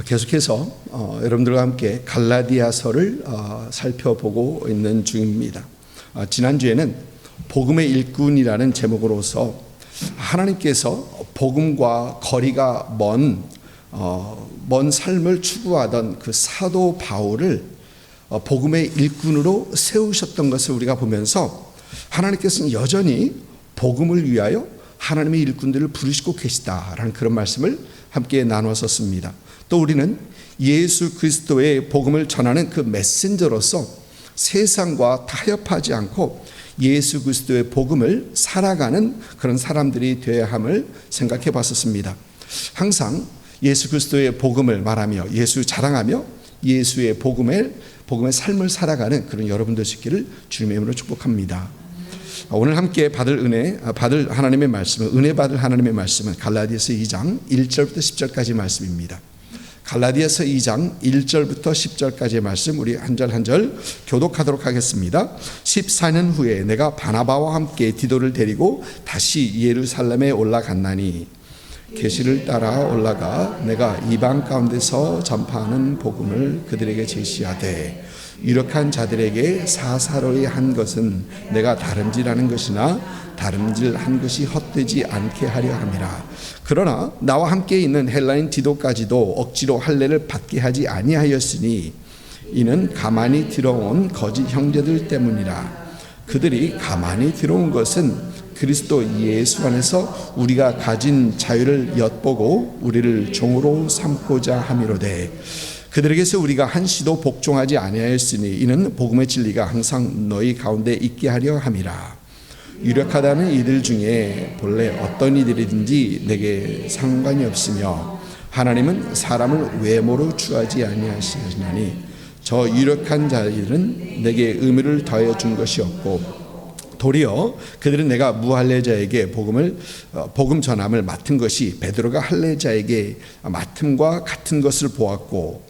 계속해서 여러분들과 함께 갈라디아서를 살펴보고 있는 중입니다. 지난주에는 복음의 일꾼이라는 제목으로서 하나님께서 복음과 거리가 먼 삶을 추구하던 그 사도 바울을 복음의 일꾼으로 세우셨던 것을 우리가 보면서 하나님께서는 여전히 복음을 위하여 하나님의 일꾼들을 부르시고 계시다라는 그런 말씀을 함께 나누었었습니다. 또 우리는 예수 그리스도의 복음을 전하는 그 메신저로서 세상과 타협하지 않고 예수 그리스도의 복음을 살아가는 그런 사람들이 되어야 함을 생각해 봤었습니다. 항상 예수 그리스도의 복음을 말하며 예수 자랑하며 예수의 복음의 삶을 살아가는 그런 여러분들 되시기를 주님의 이름으로 축복합니다. 오늘 함께 받을 하나님의 말씀은 은혜 받을 하나님의 말씀은 갈라디아서 2장 1절부터 10절까지 말씀입니다. 갈라디아서 2장 1절부터 10절까지의 말씀 우리 한 절 한 절 교독하도록 하겠습니다. 14년 후에 내가 바나바와 함께 디도를 데리고 다시 예루살렘에 올라갔나니 계시를 따라 올라가 내가 이방 가운데서 전파하는 복음을 그들에게 제시하되 유력한 자들에게 사사로이 한 것은 내가 다름질하는 것이나 다름질한 것이 헛되지 않게 하려 함이라. 그러나 나와 함께 있는 헬라인 디도까지도 억지로 할례를 받게 하지 아니하였으니 이는 가만히 들어온 거짓 형제들 때문이라. 그들이 가만히 들어온 것은 그리스도 예수 안에서 우리가 가진 자유를 엿보고 우리를 종으로 삼고자 함이로되 그들에게서 우리가 한시도 복종하지 아니하였으니 이는 복음의 진리가 항상 너희 가운데 있게 하려 함이라. 유력하다는 이들 중에 본래 어떤 이들이든지 내게 상관이 없으며 하나님은 사람을 외모로 취하지 아니하시나니 저 유력한 자들은 내게 의미를 더하여 준 것이 없고 도리어 그들은 내가 무할례자에게 복음 전함을 맡은 것이 베드로가 할례자에게 맡음과 같은 것을 보았고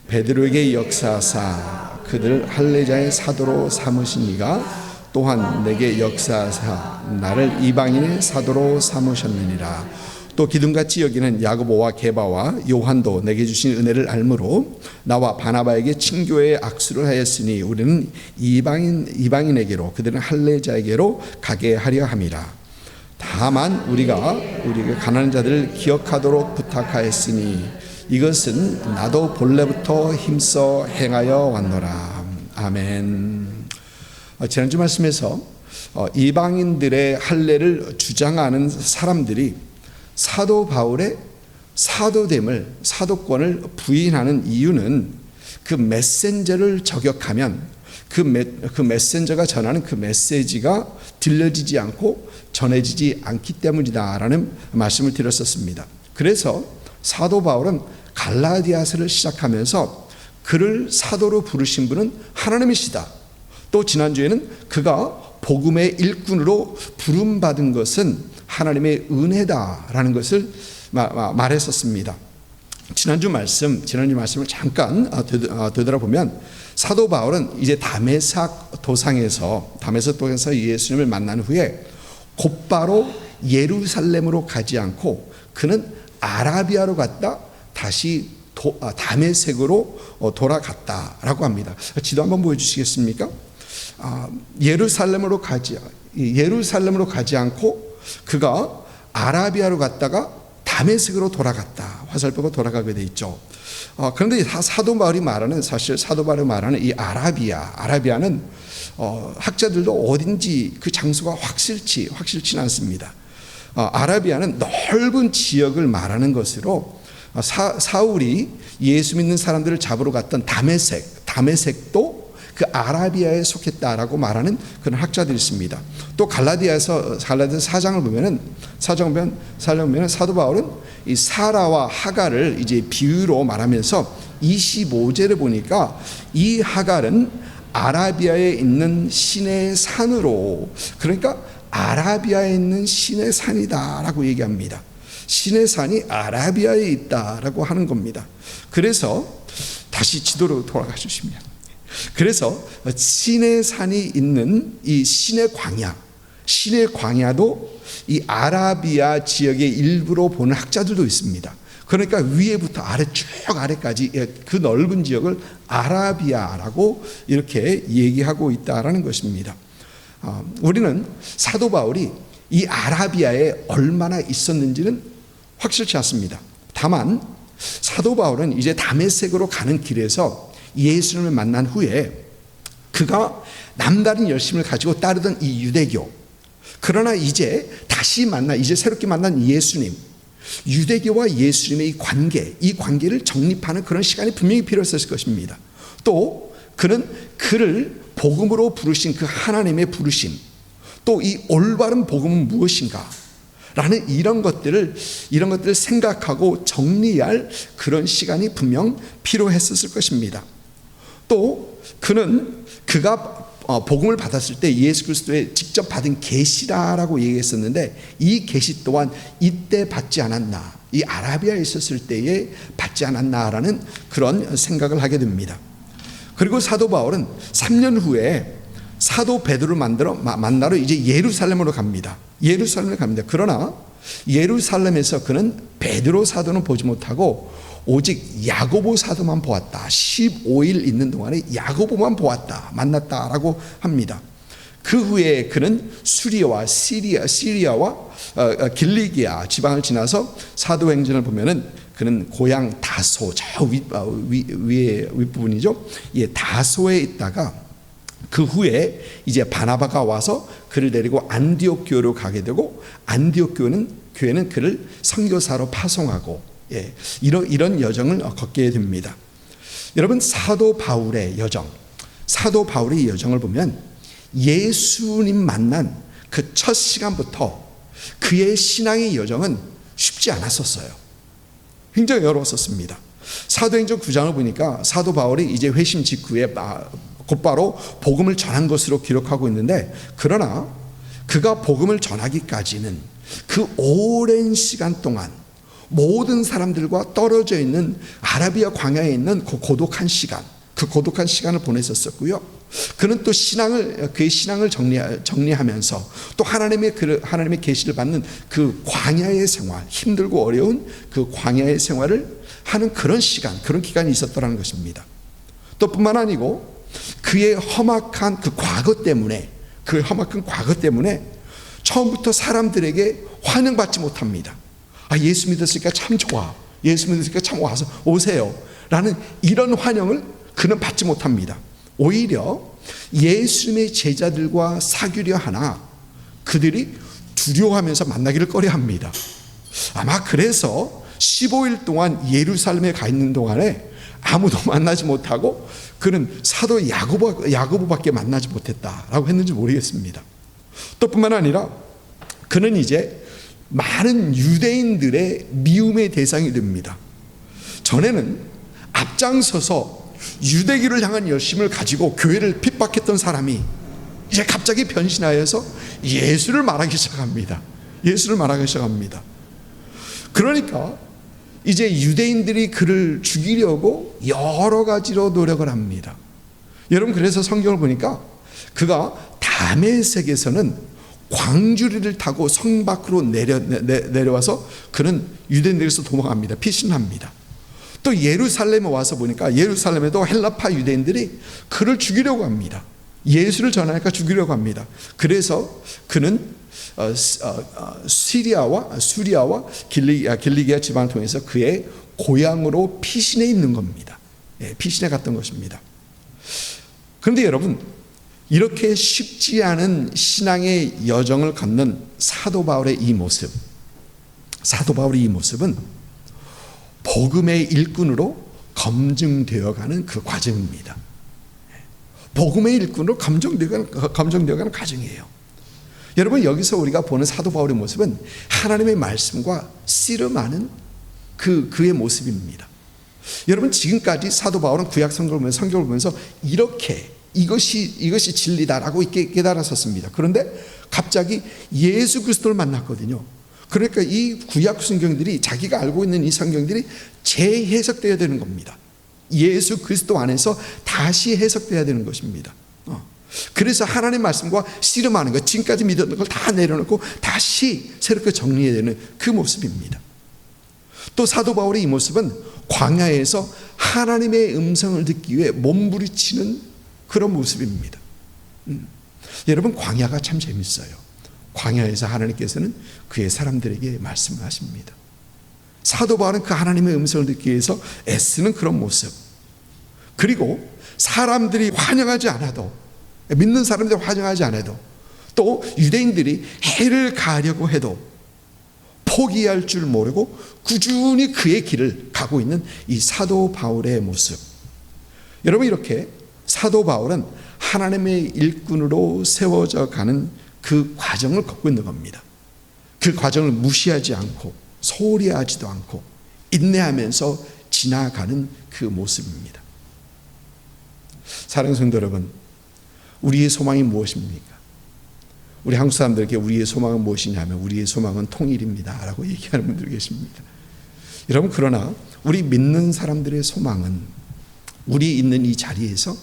베드로에게 역사하사 그들 할례자의 사도로 삼으신 이가 또한 내게 역사하사 나를 이방인의 사도로 삼으셨느니라. 또 기둥같이 여기는 야고보와 게바와 요한도 내게 주신 은혜를 알므로 나와 바나바에게 친교회에 악수를 하였으니 우리는 이방인에게로 그들은 할례자에게로 가게 하려 함이라. 다만 우리가 가난한 자들을 기억하도록 부탁하였으니 이것은 나도 본래부터 힘써 행하여 왔노라. 아멘. 지난주 말씀에서 이방인들의 할례를 주장하는 사람들이 사도 바울의 사도됨을 사도권을 부인하는 이유는 그 메신저를 저격하면 그 메신저가 전하는 그 메시지가 들려지지 않고 전해지지 않기 때문이다라는 말씀을 드렸었습니다. 그래서 사도 바울은 갈라디아서를 시작하면서 그를 사도로 부르신 분은 하나님이시다. 또 지난주에는 그가 복음의 일꾼으로 부름받은 것은 하나님의 은혜다라는 것을 말했었습니다. 지난주 말씀을 잠깐 되돌아보면 사도 바울은 이제 다메섹 도상에서 예수님을 만난 후에 곧바로 예루살렘으로 가지 않고 그는 아라비아로 갔다 다시 다메섹으로 돌아갔다라고 합니다. 지도 한번 보여주시겠습니까? 예루살렘으로 가지 않고 그가 아라비아로 갔다가 다메섹으로 돌아갔다. 화살표가 돌아가게 돼 있죠. 그런데 사도 바울이 말하는 이 아라비아는 학자들도 어딘지 그 장소가 확실치는 않습니다. 아라비아는 넓은 지역을 말하는 것으로 사울이 예수 믿는 사람들을 잡으러 갔던 다메섹도 그 아라비아에 속했다라고 말하는 그런 학자들이 있습니다. 또 갈라디아서 4장을 보면은 사도 바울은 이 사라와 하갈을 이제 비유로 말하면서 25절에 보니까 이 하갈은 아라비아에 있는 신의 산으로, 그러니까 아라비아에 있는 신의 산이다라고 얘기합니다. 신의 산이 아라비아에 있다라고 하는 겁니다. 그래서 다시 지도로 돌아가 주시면, 그래서 신의 산이 있는 이 신의 광야도 이 아라비아 지역의 일부로 보는 학자들도 있습니다. 그러니까 위에부터 아래 쭉 아래까지 그 넓은 지역을 아라비아라고 이렇게 얘기하고 있다라는 것입니다. 우리는 사도 바울이 이 아라비아에 얼마나 있었는지는 확실치 않습니다. 다만 사도 바울은 이제 다메섹으로 가는 길에서 예수님을 만난 후에 그가 남다른 열심을 가지고 따르던 이 유대교, 그러나 이제 다시 이제 새롭게 만난 예수님, 유대교와 예수님의 이 관계를 정립하는 그런 시간이 분명히 필요했을 것입니다. 또 그를 복음으로 부르신 그 하나님의 부르심, 또 이 올바른 복음은 무엇인가 라는 이런 것들을 생각하고 정리할 그런 시간이 분명 필요했었을 것입니다. 또 그가 복음을 받았을 때 예수 그리스도의 직접 받은 계시라라고 얘기했었는데, 이 계시 또한 이때 받지 않았나, 이 아라비아에 있었을 때에 받지 않았나라는 그런 생각을 하게 됩니다. 그리고 사도 바울은 3년 후에 사도 베드로를 만나러 이제 예루살렘으로 갑니다. 그러나 예루살렘에서 그는 베드로 사도는 보지 못하고 오직 야고보 사도만 보았다. 15일 있는 동안에 야고보만 만났다라고 합니다. 그 후에 그는 수리아와 시리아와 길리기아 지방을 지나서 사도행전을 보면은 그는 고향 다소, 저 윗부분이죠. 다소에 있다가 그 후에 이제 바나바가 와서 그를 데리고 안디옥 교회로 가게 되고, 안디옥 교회는 그를 선교사로 파송하고, 이런 여정을 걷게 됩니다. 여러분, 사도 바울의 여정을 보면 예수님 만난 그 첫 시간부터 그의 신앙의 여정은 쉽지 않았었어요. 굉장히 어려웠었습니다. 사도행전 9장을 보니까 사도 바울이 이제 회심 직후에 곧바로 복음을 전한 것으로 기록하고 있는데, 그러나 그가 복음을 전하기까지는 그 오랜 시간 동안 모든 사람들과 떨어져 있는 아라비아 광야에 있는 그 고독한 시간을 보냈었고요. 그는 또 그의 신앙을 정리하면서 또 하나님의 계시를 받는 그 광야의 생활, 힘들고 어려운 그 광야의 생활을 하는 그런 기간이 있었더라는 것입니다. 또 뿐만 아니고 그의 험악한 과거 때문에 처음부터 사람들에게 환영받지 못합니다. 예수 믿었으니까 참 좋아, 예수 믿었으니까 참 와서 오세요 라는 이런 환영을 그는 받지 못합니다. 오히려 예수님의 제자들과 사귀려 하나 그들이 두려워하면서 만나기를 꺼려합니다. 아마 그래서 15일 동안 예루살렘에 가 있는 동안에 아무도 만나지 못하고 그는 사도 야고보밖에 만나지 못했다라고 했는지 모르겠습니다. 또 뿐만 아니라 그는 이제 많은 유대인들의 미움의 대상이 됩니다. 전에는 앞장서서 유대교를 향한 열심을 가지고 교회를 핍박했던 사람이 이제 갑자기 변신하여서 예수를 말하기 시작합니다. 그러니까 이제 유대인들이 그를 죽이려고 여러 가지로 노력을 합니다. 여러분, 그래서 성경을 보니까 그가 다메섹에서는 광주리를 타고 성 밖으로 내려와서 그는 유대인들에서 도망합니다. 피신합니다. 또 예루살렘에 와서 보니까 예루살렘에도 헬라파 유대인들이 그를 죽이려고 합니다. 예수를 전하니까 죽이려고 합니다. 그래서 그는 수리아와 길리기아 지방을 통해서 그의 고향으로 피신해 있는 겁니다. 피신해 갔던 것입니다. 그런데 여러분, 이렇게 쉽지 않은 신앙의 여정을 걷는 사도 바울의 이 모습은 복음의 일꾼으로 검증되어가는 그 과정입니다. 복음의 일꾼으로 검증되어가는 과정이에요. 여러분, 여기서 우리가 보는 사도 바울의 모습은 하나님의 말씀과 씨름하는 그의 모습입니다. 여러분, 지금까지 사도 바울은 구약 성경을 보면서 이렇게 이것이 진리다라고 깨달았었습니다. 그런데 갑자기 예수 그리스도를 만났거든요. 그러니까 이 구약 성경들이, 자기가 알고 있는 이 성경들이 재해석되어야 되는 겁니다. 예수 그리스도 안에서 다시 해석되어야 되는 것입니다. 그래서 하나님의 말씀과 씨름하는 것, 지금까지 믿었던 걸 다 내려놓고 다시 새롭게 정리해야 되는 그 모습입니다. 또 사도 바울의 이 모습은 광야에서 하나님의 음성을 듣기 위해 몸부리치는 그런 모습입니다. 여러분, 광야가 참 재밌어요. 광야에서 하나님께서는 그의 사람들에게 말씀을 하십니다. 사도 바울은 그 하나님의 음성을 듣기 위해서 애쓰는 그런 모습, 그리고 사람들이 환영하지 않아도, 믿는 사람들이 환영하지 않아도, 또 유대인들이 해를 가려고 해도 포기할 줄 모르고 꾸준히 그의 길을 가고 있는 이 사도 바울의 모습. 여러분, 이렇게 사도 바울은 하나님의 일꾼으로 세워져 가는 그 과정을 걷고 있는 겁니다. 그 과정을 무시하지 않고 소홀히 하지도 않고 인내하면서 지나가는 그 모습입니다. 사랑하는 성도 여러분, 우리의 소망이 무엇입니까? 우리 한국 사람들에게 우리의 소망은 무엇이냐면 우리의 소망은 통일입니다 라고 얘기하는 분들이 계십니다. 여러분, 그러나 우리 믿는 사람들의 소망은 우리 있는 이 자리에서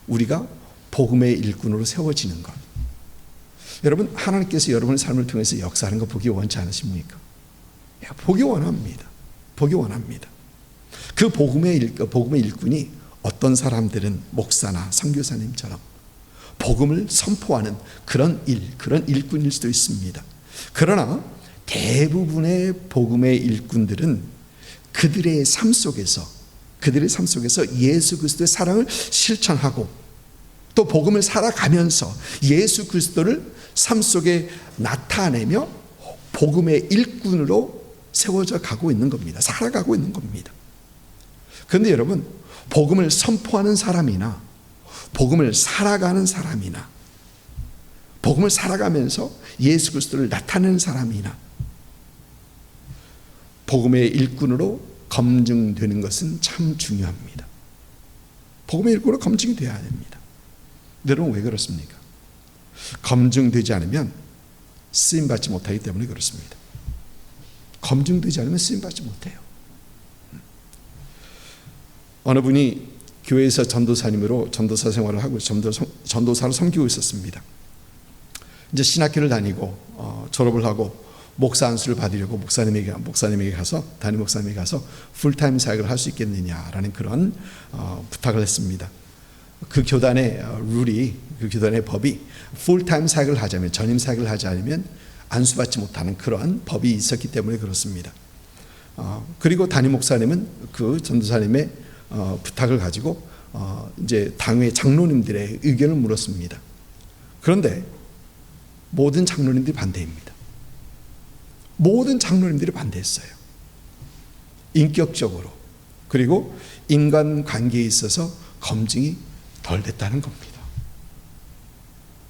우리가 복음의 일꾼으로 세워지는 것. 여러분, 하나님께서 여러분의 삶을 통해서 역사하는 거 보기 원치 않으십니까? 보기 원합니다. 보기 원합니다. 그 복음의 일꾼이 어떤 사람들은 목사나 선교사님처럼 복음을 선포하는 그런 일꾼일 수도 있습니다. 그러나 대부분의 복음의 일꾼들은 그들의 삶 속에서 예수 그리스도의 사랑을 실천하고 또 복음을 살아가면서 예수 그리스도를 삶 속에 나타내며 복음의 일꾼으로 세워져 가고 있는 겁니다. 살아가고 있는 겁니다. 그런데 여러분, 복음을 선포하는 사람이나 복음을 살아가는 사람이나 복음을 살아가면서 예수 그리스도를 나타내는 사람이나 복음의 일꾼으로 검증되는 것은 참 중요합니다. 복음의 일꾼으로 검증이 되어야 됩니다. 여러분, 왜 그렇습니까? 검증되지 않으면 쓰임받지 못하기 때문에 그렇습니다. 검증되지 않으면 쓰임받지 못해요. 어느 분이 교회에서 전도사님으로 전도사 생활을 하고 전도사를 섬기고 있었습니다. 이제 신학교를 다니고 졸업을 하고 목사 안수를 받으려고 목사님에게 가서 담임 목사님에게 가서 풀타임 사역을 할 수 있겠느냐라는 그런 부탁을 했습니다. 그 교단의 룰이, 그 교단의 법이 풀타임 사역을 하자면, 전임 사역을 하지 않으면 안수받지 못하는 그러한 법이 있었기 때문에 그렇습니다. 그리고 담임 목사님은 그 전도사님의 부탁을 가지고 이제 당회 장로님들의 의견을 물었습니다. 그런데 모든 장로님들이 반대입니다. 모든 장로님들이 반대했어요. 인격적으로, 그리고 인간관계에 있어서 검증이 덜 됐다는 겁니다.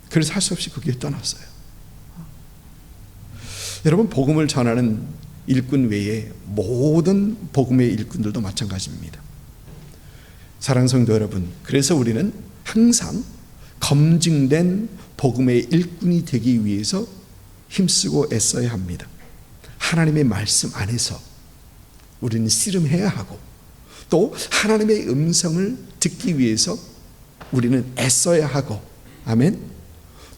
그래서 할 수 없이 그 길에 떠났어요. 여러분, 복음을 전하는 일꾼 외에 모든 복음의 일꾼들도 마찬가지입니다. 사랑하는 성도 여러분, 그래서 우리는 항상 검증된 복음의 일꾼이 되기 위해서 힘쓰고 애써야 합니다. 하나님의 말씀 안에서 우리는 씨름해야 하고, 또 하나님의 음성을 듣기 위해서 우리는 애써야 하고, 아멘.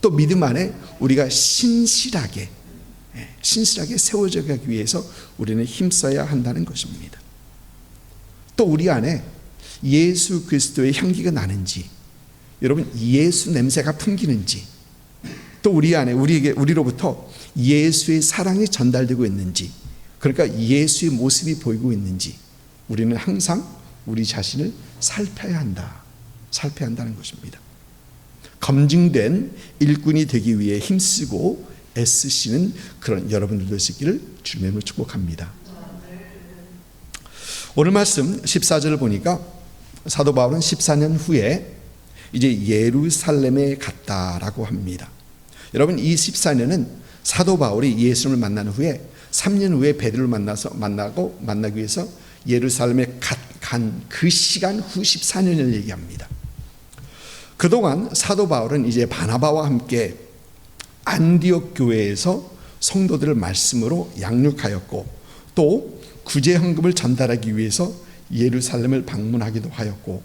또 믿음 안에 우리가 신실하게 세워져 가기 위해서 우리는 힘써야 한다는 것입니다. 또 우리 안에 예수 그리스도의 향기가 나는지, 여러분, 예수 냄새가 풍기는지, 또 우리 안에 우리로부터 예수의 사랑이 전달되고 있는지, 그러니까 예수의 모습이 보이고 있는지 우리는 항상 우리 자신을 살펴야 한다는 것입니다. 검증된 일꾼이 되기 위해 힘쓰고 애쓰시는 그런 여러분들도 있기를 주님으로 축복합니다. 오늘 말씀 14절을 보니까 사도 바울은 14년 후에 이제 예루살렘에 갔다라고 합니다. 여러분, 이 14년은 사도 바울이 예수님을 만난 후에 3년 후에 베드로를 만나기 위해서 예루살렘에 간 그 시간 후 14년을 얘기합니다. 그동안 사도 바울은 이제 바나바와 함께 안디옥 교회에서 성도들을 말씀으로 양육하였고, 또 구제 헌금을 전달하기 위해서 예루살렘을 방문하기도 하였고,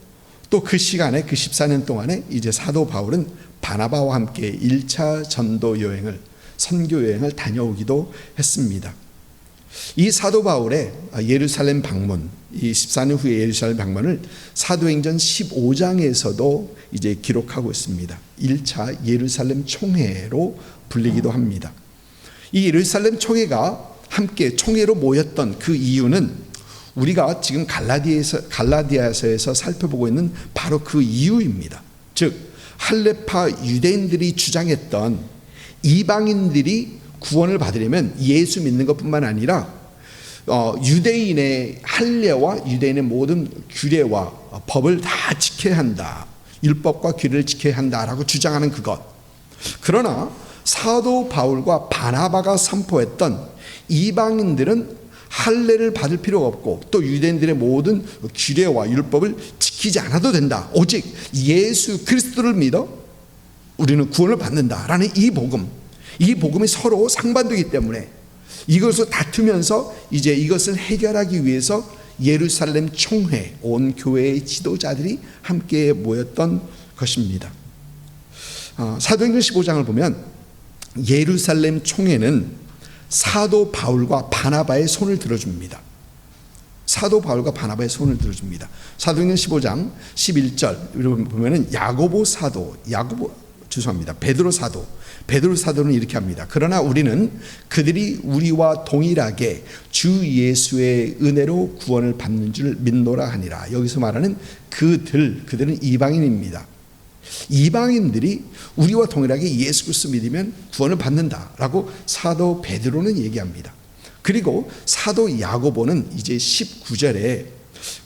또 그 시간에 그 14년 동안에 이제 사도 바울은 바나바와 함께 1차 전도 여행을, 선교 여행을 다녀오기도 했습니다. 이 사도 바울의 예루살렘 방문, 이 14년 후에 예루살렘 방문을 사도행전 15장에서도 이제 기록하고 있습니다. 1차 예루살렘 총회로 불리기도 합니다. 이 예루살렘 총회가 함께 총회로 모였던 그 이유는 우리가 지금 갈라디아서에서 살펴보고 있는 바로 그 이유입니다. 즉 할레파 유대인들이 주장했던 이방인들이 구원을 받으려면 예수 믿는 것뿐만 아니라 유대인의 할례와 유대인의 모든 규례와 법을 다 지켜야 한다. 율법과 규례를 지켜야 한다라고 주장하는 그것. 그러나 사도 바울과 바나바가 선포했던 이방인들은 할례를 받을 필요가 없고 또 유대인들의 모든 규례와 율법을 지키지 않아도 된다. 오직 예수 그리스도를 믿어 우리는 구원을 받는다라는 이 복음이 서로 상반되기 때문에 이것을 다투면서 이제 이것을 해결하기 위해서 예루살렘 총회, 온 교회의 지도자들이 함께 모였던 것입니다. 사도행전 15장을 보면 예루살렘 총회는 사도 바울과 바나바의 손을 들어줍니다. 사도 바울과 바나바의 손을 들어줍니다. 사도행전 15장 11절 보면은 베드로 사도는 이렇게 합니다. 그러나 우리는 그들이 우리와 동일하게 주 예수의 은혜로 구원을 받는 줄 믿노라 하니라. 여기서 말하는 그들은 이방인입니다. 이방인들이 우리와 동일하게 예수 그리스도 믿으면 구원을 받는다라고 사도 베드로는 얘기합니다. 그리고 사도 야고보는 이제 19절에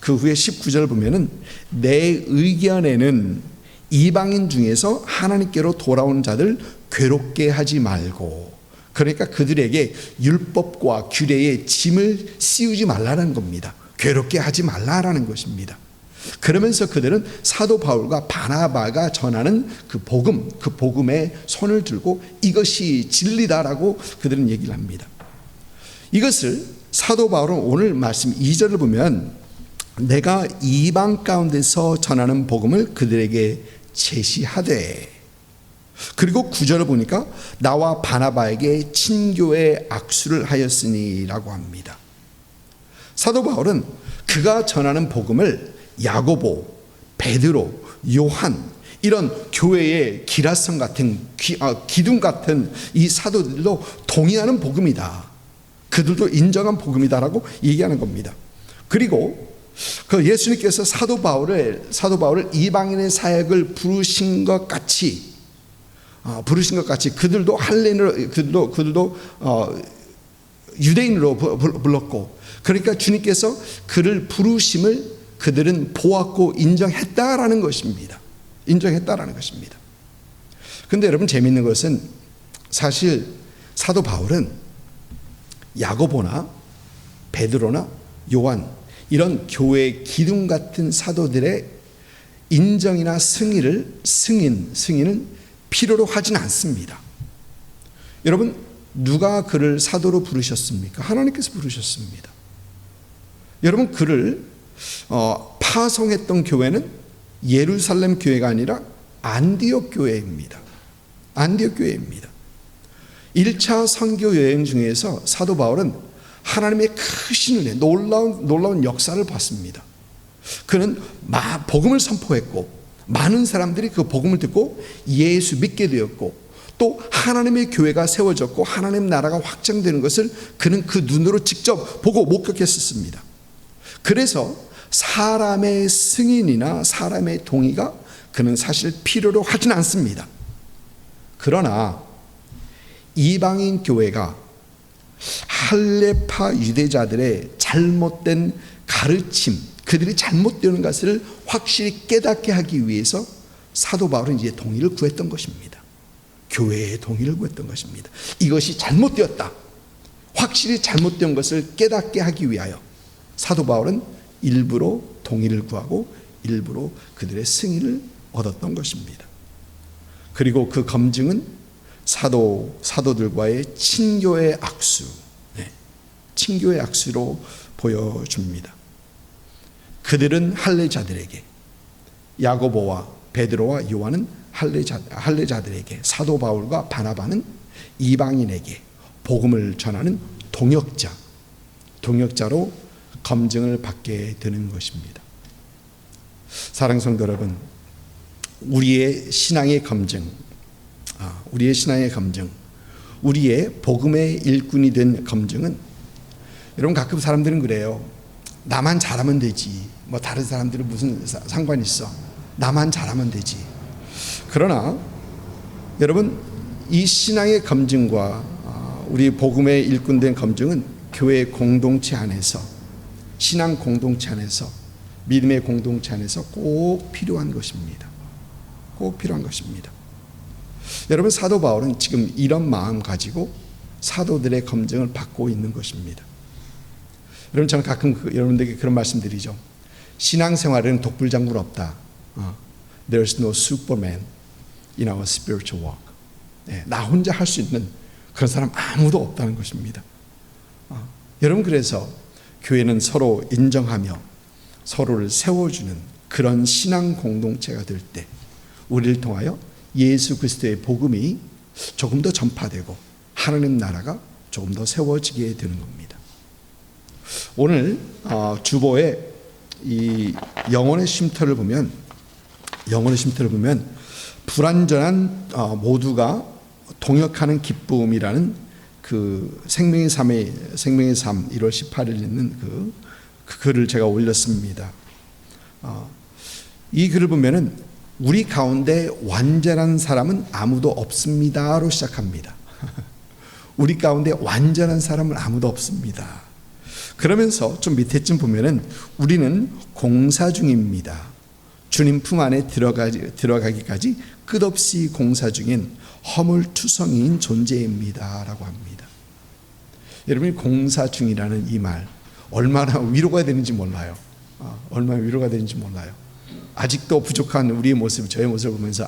그 후에 19절을 보면은 내 의견에는 이방인 중에서 하나님께로 돌아오는 자들 괴롭게 하지 말고, 그러니까 그들에게 율법과 규례의 짐을 씌우지 말라는 겁니다. 괴롭게 하지 말라라는 것입니다. 그러면서 그들은 사도 바울과 바나바가 전하는 그 복음에 손을 들고 이것이 진리다라고 그들은 얘기를 합니다. 이것을 사도 바울은 오늘 말씀 2절을 보면 내가 이방 가운데서 전하는 복음을 그들에게 제시하되, 그리고 9절을 보니까 나와 바나바에게 친교의 악수를 하였으니라고 합니다. 사도 바울은 그가 전하는 복음을 야고보, 베드로, 요한 이런 교회의 기라성 같은 기둥 같은 이 사도들도 동의하는 복음이다. 그들도 인정한 복음이다라고 얘기하는 겁니다. 그리고 그 예수님께서 사도 바울을 이방인의 사역을 부르신 것 같이 그들도 그들도 유대인으로 불렀고, 그러니까 주님께서 그를 부르심을 그들은 보았고 인정했다라는 것입니다. 그런데 여러분 재미있는 것은 사실 사도 바울은 야고보나 베드로나 요한 이런 교회 기둥 같은 사도들의 인정이나 승인은 필요로 하진 않습니다. 여러분 누가 그를 사도로 부르셨습니까? 하나님께서 부르셨습니다. 여러분 그를 파송했던 교회는 예루살렘 교회가 아니라 안디옥 교회입니다. 1차 선교 여행 중에서 사도 바울은 하나님의 크신 은혜, 놀라운 역사를 봤습니다. 그는 복음을 선포했고 많은 사람들이 그 복음을 듣고 예수 믿게 되었고 또 하나님의 교회가 세워졌고 하나님 나라가 확장되는 것을 그는 그 눈으로 직접 보고 목격했었습니다. 그래서 사람의 승인이나 사람의 동의가 그는 사실 필요로 하진 않습니다. 그러나 이방인 교회가 할레파 유대자들의 잘못된 가르침, 그들이 잘못되는 것을 확실히 깨닫게 하기 위해서 사도 바울은 이제 동의를 구했던 것입니다. 교회의 동의를 구했던 것입니다. 이것이 잘못되었다, 확실히 잘못된 것을 깨닫게 하기 위하여 사도 바울은 일부러 동의를 구하고 일부러 그들의 승인을 얻었던 것입니다. 그리고 그 검증은 사도들과의 친교의 악수로 보여줍니다. 그들은 할례자들에게, 야고보와 베드로와 요한은 할례자들에게, 사도 바울과 바나바는 이방인에게 복음을 전하는 동역자, 동역자로 검증을 받게 되는 것입니다. 사랑하는 성도 여러분, 우리의 신앙의 검증, 우리의 복음의 일꾼이 된 검증은, 여러분 가끔 사람들은 그래요. 나만 잘하면 되지. 뭐 다른 사람들은 무슨 상관이 있어. 나만 잘하면 되지. 그러나 여러분, 이 신앙의 검증과 우리 복음의 일꾼 된 검증은 교회 공동체 안에서, 신앙 공동체 안에서, 믿음의 공동체 안에서 꼭 필요한 것입니다. 꼭 필요한 것입니다. 여러분, 사도 바울은 지금 이런 마음 가지고 사도들의 검증을 받고 있는 것입니다. 여러분, 저는 가끔 여러분들에게 그런 말씀 드리죠. 신앙생활에는 독불장군 없다. There's no superman in our spiritual walk. 나 혼자 할 수 있는 그런 사람 아무도 없다는 것입니다. 여러분, 그래서 교회는 서로 인정하며 서로를 세워주는 그런 신앙 공동체가 될 때 우리를 통하여 예수 그리스도의 복음이 조금 더 전파되고 하나님 나라가 조금 더 세워지게 되는 겁니다. 오늘 주보에 이 영혼의 쉼터를 보면 불완전한 모두가 동역하는 기쁨이라는 그 생명의 삶 1월 18일 있는 그 글을 제가 올렸습니다. 이 글을 보면은 우리 가운데 완전한 사람은 아무도 없습니다로 시작합니다. 우리 가운데 완전한 사람은 아무도 없습니다. 그러면서 좀 밑에쯤 보면은 우리는 공사 중입니다. 주님 품 안에 들어가기까지 끝없이 공사 중인 허물투성이인 존재입니다 라고 합니다. 여러분이 공사 중이라는 이 말 얼마나 위로가 되는지 몰라요. 얼마나 위로가 되는지 몰라요. 아직도 부족한 우리의 모습, 저의 모습을 보면서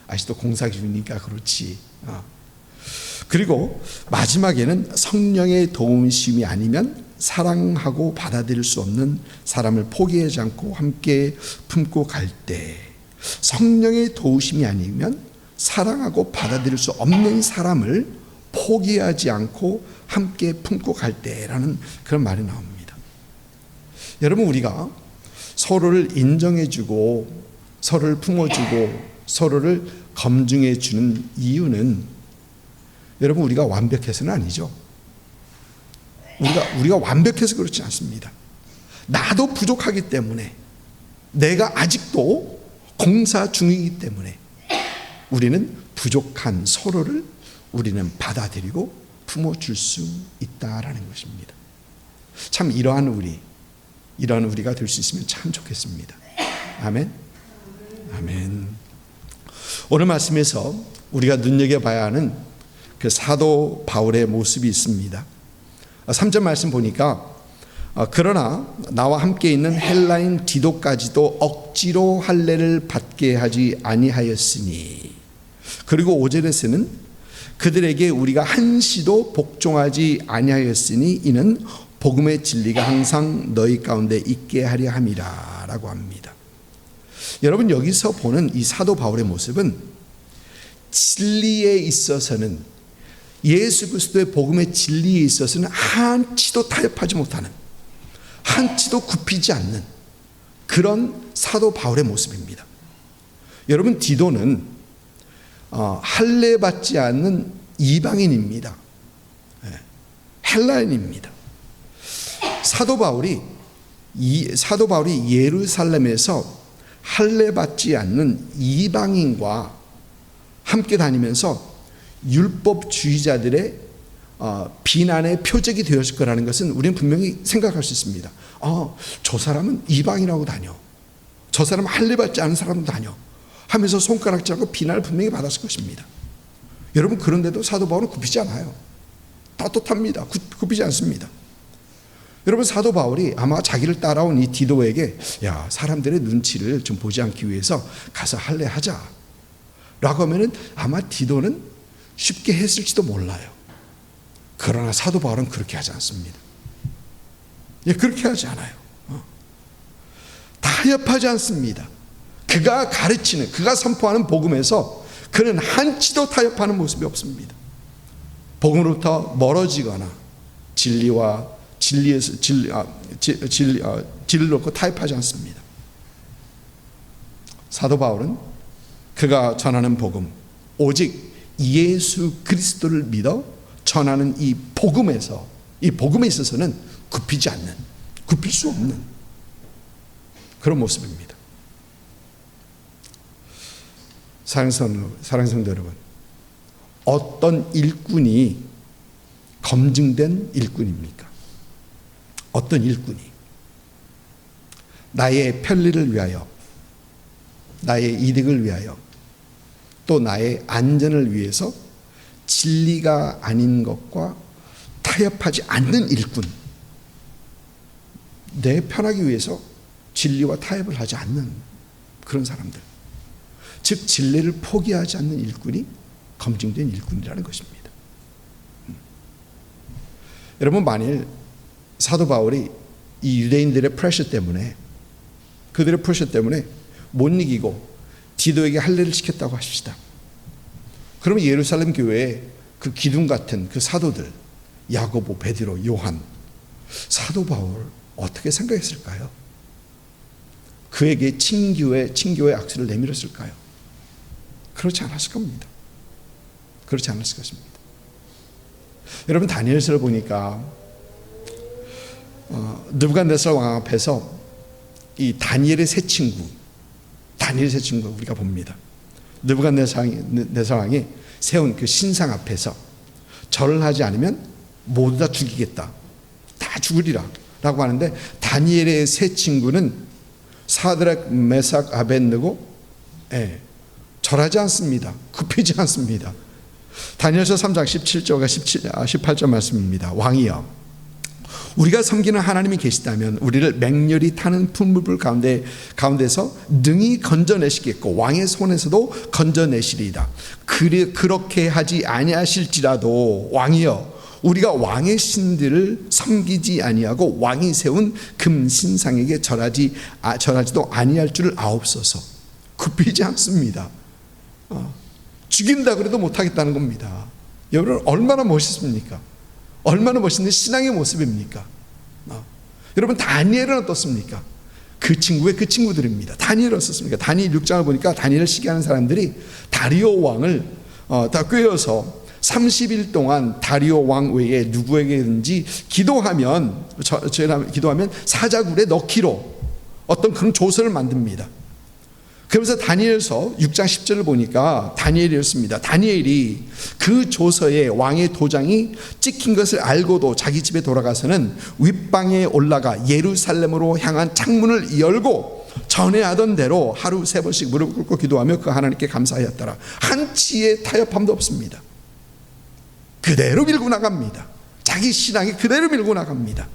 아직도 공사 중이니까 그렇지. 그리고 마지막에는 성령의 도우심이 아니면 사랑하고 받아들일 수 없는 사람을 포기하지 않고 함께 품고 갈 때, 성령의 도우심이 아니면 사랑하고 받아들일 수 없는 사람을 포기하지 않고 함께 품고 갈 때라는 그런 말이 나옵니다. 여러분, 우리가 서로를 인정해주고 서로를 품어주고 서로를 검증해주는 이유는, 여러분, 우리가 완벽해서는 아니죠. 우리가 완벽해서 그렇지 않습니다. 나도 부족하기 때문에, 내가 아직도 공사 중이기 때문에 우리는 부족한 서로를 우리는 받아들이고 품어줄 수 있다라는 것입니다. 참 이러한 우리가 될 수 있으면 참 좋겠습니다. 아멘. 아멘. 오늘 말씀에서 우리가 눈여겨봐야 하는 그 사도 바울의 모습이 있습니다. 3절 말씀 보니까 그러나 나와 함께 있는 헬라인 디도까지도 억지로 할례를 받게 하지 아니하였으니, 그리고 5절에서는 그들에게 우리가 한시도 복종하지 아니하였으니 이는 복음의 진리가 항상 너희 가운데 있게 하려 함이라 라고 합니다. 여러분, 여기서 보는 이 사도 바울의 모습은 진리에 있어서는, 예수 그리스도의 복음의 진리에 있어서는 한치도 타협하지 못하는, 한치도 굽히지 않는 그런 사도 바울의 모습입니다. 여러분, 디도는 할례 받지 않는 이방인입니다. 헬라인입니다. 사도 바울이 예루살렘에서 할례 받지 않는 이방인과 함께 다니면서 율법주의자들의 비난의 표적이 되었을 거라는 것은 우리는 분명히 생각할 수 있습니다. 저 사람은 이방인하고 다녀, 저 사람은 할례 받지 않은 사람도 다녀 하면서 손가락질하고 비난을 분명히 받았을 것입니다. 여러분, 그런데도 사도 바울은 굽히지 않아요. 떳떳합니다. 굽히지 않습니다. 여러분, 사도 바울이 아마 자기를 따라온 이 디도에게 사람들의 눈치를 좀 보지 않기 위해서 가서 할례하자 라고 하면은 아마 디도는 쉽게 했을지도 몰라요. 그러나 사도 바울은 그렇게 하지 않습니다. 그렇게 하지 않아요. 타협하지 않습니다. 그가 가르치는, 그가 선포하는 복음에서 그는 한치도 타협하는 모습이 없습니다. 복음으로부터 멀어지거나 진리와 진리에서 진리를 놓고 타협하지 않습니다. 사도 바울은 그가 전하는 복음, 오직 예수 그리스도를 믿어 전하는 이 복음에 있어서는 굽히지 않는, 굽힐 수 없는 그런 모습입니다. 사랑하는 성도 여러분, 어떤 일꾼이 검증된 일꾼입니까? 어떤 일꾼이 나의 편리를 위하여, 나의 이득을 위하여, 또 나의 안전을 위해서 진리가 아닌 것과 타협하지 않는 일꾼, 내 편하기 위해서 진리와 타협을 하지 않는 그런 사람들, 즉 진리를 포기하지 않는 일꾼이 검증된 일꾼이라는 것입니다. 여러분, 만일 사도 바울이 이 유대인들의 프레셔 때문에, 그들의 프레셔 때문에 못 이기고 디도에게 할례를 시켰다고 하십시다. 그러면 예루살렘 교회에 그 기둥 같은 그 사도들, 야고보, 베드로, 요한, 사도 바울 어떻게 생각했을까요? 그에게 친교의 악수를 내밀었을까요? 그렇지 않았을 겁니다. 그렇지 않았을 것입니다. 여러분, 다니엘서를 보니까 느부갓네살 왕 앞에서 이 다니엘의 세 친구 우리가 봅니다. 느부갓네살 왕이 세운 그 신상 앞에서 절을 하지 않으면 모두 다 죽이겠다, 다 죽으리라 라고 하는데, 다니엘의 세 친구는 사드락, 메삭, 아벳느고 절하지 않습니다. 굽히지 않습니다. 다니엘서 3장 17절과 18절 말씀입니다. 왕이여, 우리가 섬기는 하나님이 계시다면 우리를 맹렬히 타는 풀무불 가운데서 능히 건져내시겠고 왕의 손에서도 건져내시리이다. 그렇게 하지 아니하실지라도 왕이여, 우리가 왕의 신들을 섬기지 아니하고 왕이 세운 금신상에게 절하지도 아니할 줄을 아옵소서. 굽히지 않습니다. 죽인다 그래도 못하겠다는 겁니다. 여러분, 얼마나 멋있습니까? 얼마나 멋있는 신앙의 모습입니까? 여러분, 다니엘은 어떻습니까? 그 친구들입니다. 다니엘은 어떻습니까? 다니엘 6장을 보니까 다니엘을 시기하는 사람들이 다리오 왕을 다 꿰어서 30일 동안 다리오 왕 외에 누구에게든지 기도하면 사자굴에 넣기로 어떤 그런 조서를 만듭니다. 그러면서 다니엘서 6장 10절을 보니까 다니엘이었습니다. 다니엘이 그 조서에 왕의 도장이 찍힌 것을 알고도 자기 집에 돌아가서는 윗방에 올라가 예루살렘으로 향한 창문을 열고 전에 하던 대로 하루 3번씩 무릎 꿇고 기도하며 그 하나님께 감사하였더라. 한치의 타협함도 없습니다. 그대로 밀고 나갑니다. 자기 신앙이 그대로 밀고 나갑니다.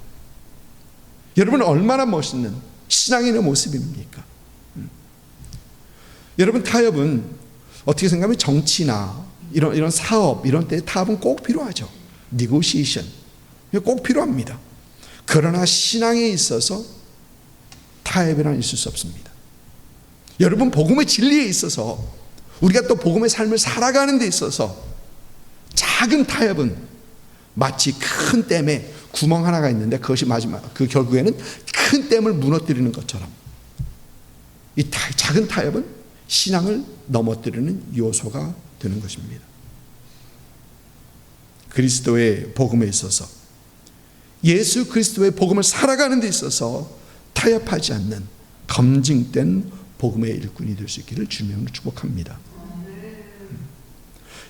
여러분, 얼마나 멋있는 신앙의 모습입니까? 여러분, 타협은 어떻게 생각하면 정치나 이런 사업, 이런 때 타협은 꼭 필요하죠. negotiation 꼭 필요합니다. 그러나 신앙에 있어서 타협이란 있을 수 없습니다. 여러분, 복음의 진리에 있어서, 우리가 또 복음의 삶을 살아가는 데 있어서 작은 타협은 마치 큰 댐에 구멍 하나가 있는데 그것이 마지막, 그 결국에는 큰 댐을 무너뜨리는 것처럼, 이 작은 타협은 신앙을 넘어뜨리는 요소가 되는 것입니다. 그리스도의 복음에 있어서, 예수 그리스도의 복음을 살아가는 데 있어서 타협하지 않는 검증된 복음의 일꾼이 될 수 있기를 주님으로 축복합니다.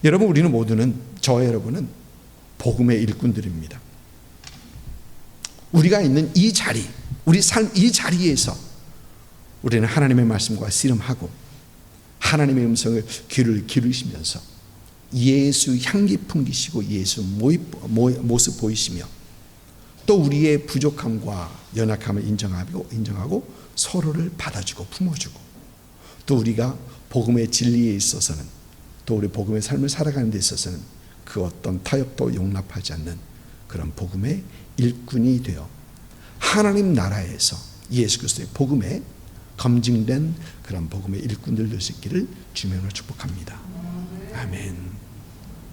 여러분, 우리는 모두는, 저와 여러분은 복음의 일꾼들입니다. 우리가 있는 이 자리, 우리 삶 이 자리에서 우리는 하나님의 말씀과 씨름하고 하나님의 음성을 귀를 기울이시면서 예수 향기 풍기시고 예수 모습 보이시며, 또 우리의 부족함과 연약함을 인정하고 서로를 받아주고 품어주고, 또 우리가 복음의 진리에 있어서는, 또 우리 복음의 삶을 살아가는 데 있어서는 그 어떤 타협도 용납하지 않는 그런 복음의 일꾼이 되어 하나님 나라에서 예수 그리스도의 복음에 검증된 그런 복음의 일꾼들 될 수 있기를 주님으로 축복합니다. 아멘.